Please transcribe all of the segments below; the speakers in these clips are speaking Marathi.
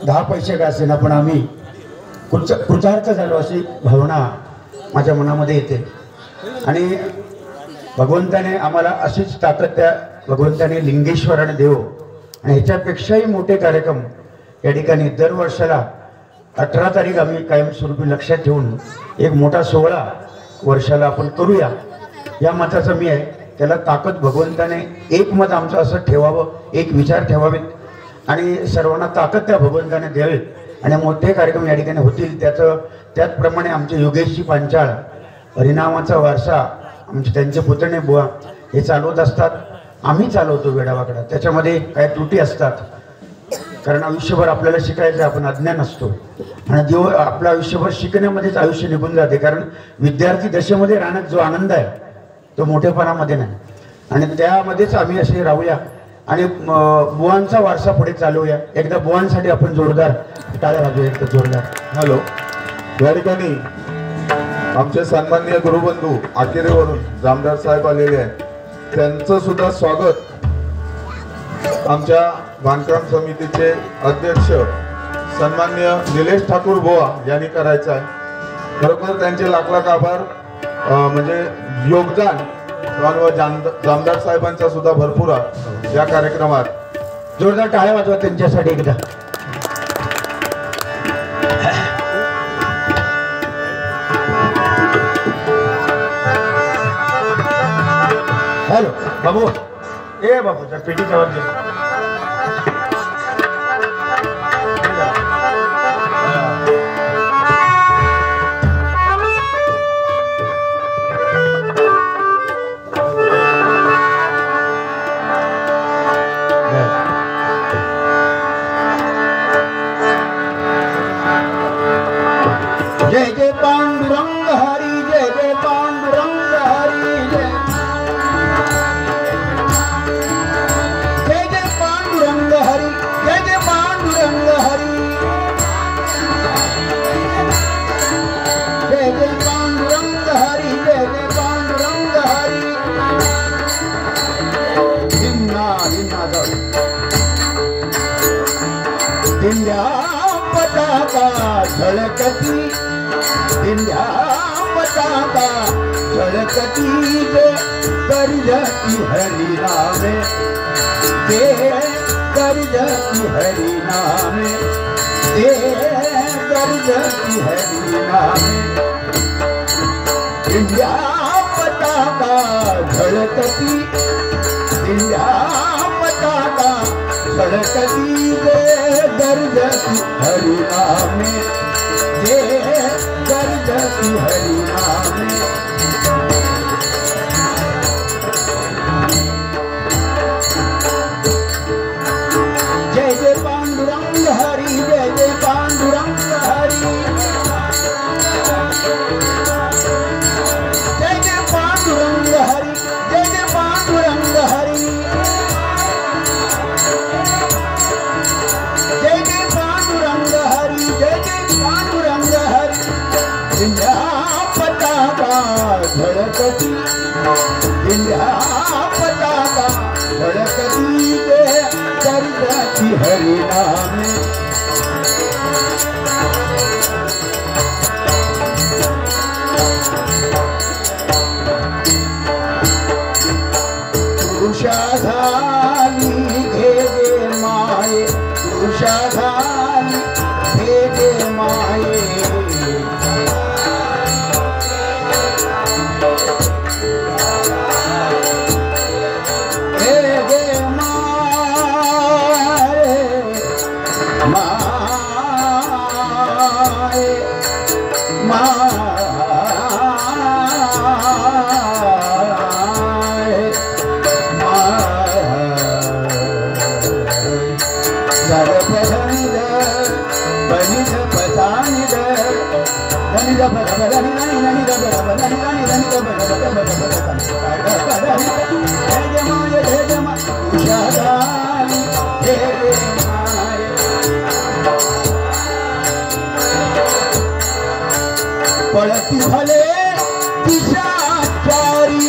10 पैसे का असेना पण आम्ही कृतार्थ झालो अशी भावना माझ्या मनामध्ये येते आणि भगवंताने आम्हाला अशीच ताकद द्या. भगवंताने लिंगेश्वराने देव आणि ह्याच्यापेक्षाही मोठे कार्यक्रम या ठिकाणी दरवर्षाला 18 तारीख आम्ही कायमस्वरूपी लक्षात ठेवून एक मोठा सोहळा वर्षाला आपण करूया या मताचा मी आहे. त्याला ताकद भगवंताने एक मत आमचं असं ठेवावं, एक विचार ठेवावेत आणि सर्वांना ताकद त्या भगवंताने द्यावेत आणि मोठे कार्यक्रम या ठिकाणी होतील. त्याचप्रमाणे आमचे योगेशजी पांचाळ हरिनामाचा वारसा आमचे त्यांचे पुतणे बुवा हे चालवत असतात. आम्ही चालवतो वेडावाकडा, त्याच्यामध्ये काही त्रुटी असतात कारण आयुष्यभर आपल्याला शिकायचं, आपण अज्ञान असतो आणि देव आपलं आयुष्यभर शिकण्यामध्येच आयुष्य निघून जाते. कारण विद्यार्थी दशेमध्ये राहण्यात जो आनंद आहे तो मोठेपणामध्ये नाही आणि त्यामध्येच आम्ही असे राहूया आणि बुवांचा वारसा पुढे चालवूया. एकदा बुवांसाठी आपण जोरदार टाळ्या वाजवूया, एकदा जोरदार. हॅलो. या ठिकाणी आमचे सन्माननीय गुरुबंधू आकेरेवरून जामदार साहेब आलेले आहेत. त्यांचं सुद्धा स्वागत आमच्या बांधकाम समितीचे अध्यक्ष सन्माननीय निलेश ठाकूर बुवा यांनी करायचं आहे. खरोखर त्यांचे लाख लाख आभार. म्हणजे योगदान व जामदार साहेबांचा सुद्धा भरपूर आहे या कार्यक्रमात. जोरदार टाळ्या वाजवा त्यांच्यासाठी एकदा. हॅलो बाबू, ए बाबू त्या पेटीच्या वर जय जय पांडुरंग हरी, जय जय पांडुरंग हरी, जय जय पांडुरंग हरी, जय जय पांडुरंग हरी, जय जय पांडुरंग हरी, जय जय पांडुरंग हरी. हिन्ना हिन्ना दिंड्या पताका झळकती, दिंड्या पताका झळकती गे गर्जती हरी नामे, गे गर्जती हरी नामे, गे गर्जती हरी नामे. दिंड्या पताका झळकती, दिंड्या पताका झळकती गे गर्जती हरी नामे, गे गर्जती हरी नामे. जय जय पांडुरंग हरी, जय जय पांडुरंग हरी, जय जय पांडुरंग हरी, जय जय पांडुरंग हरी, जय जय पांडुरंग हरी, जय जय पांडुरंग हरी. दिंड्या पताका झळकती, दिंड्या पताका झळकती गे गर्जती हरी नामे. पुरुषा झाली घे गे माये, पुरुषा झाली घे गे माये, घे गे माये, माये, माये, पळती भले दिशाचारी,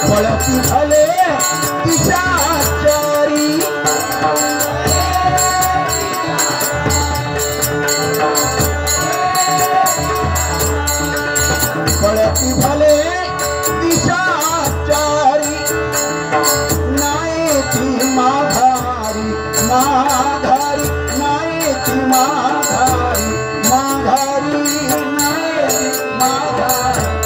पळती भले दिशाचारी, माघारी माघारी नाही माघारी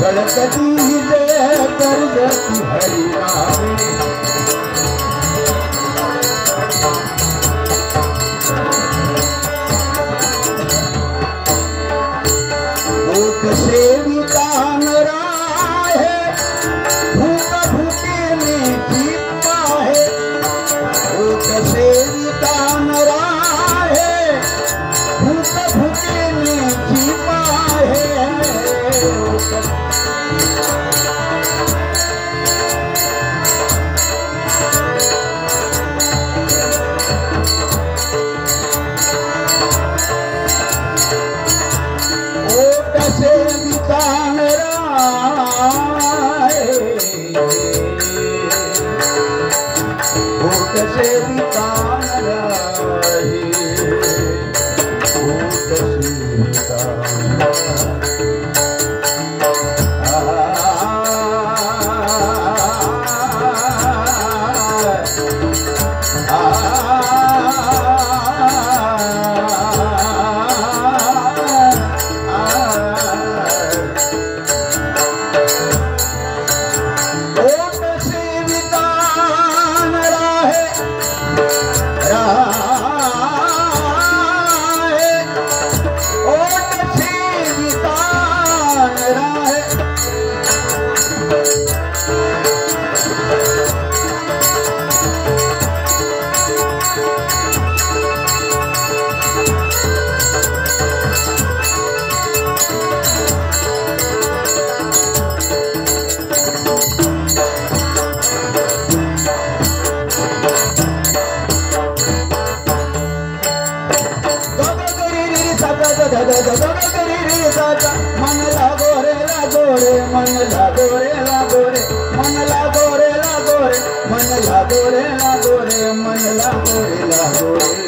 झळकती जय करजती हरिनामे ओठ सेविका नरा है भूख भूखेने जीत आहे ओठ सेविका नरा है भूख भूखेने जीत आहे मन लागोरे लागोरे मन लागोरे लागोरे मन लागोरे लागोरे मन लागोरे लागोरे मन लागोरे लागोरे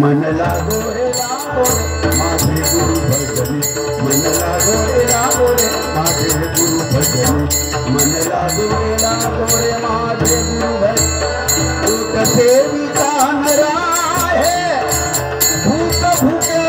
मन लागोरे लागोरे माझे गुरु भजनी मन लागोरे लागोरे माझे गुरु भजनी मन लागोरे लागोरे माझे गुरु भजनी तू कसे विचार आहे भूक भूके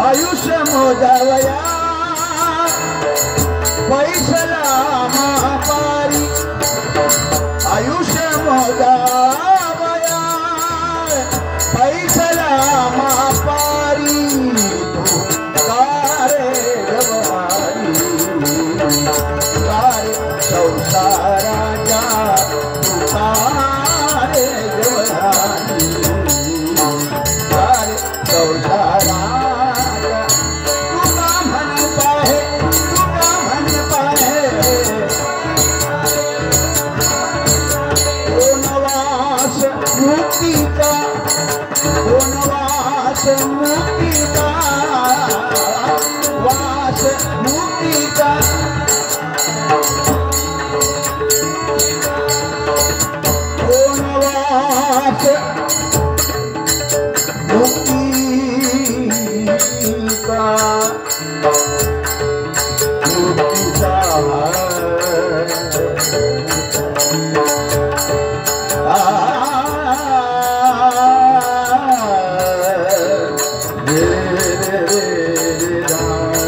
आयुष्य मोजावया पैसला महापारी आयुष्य मोजा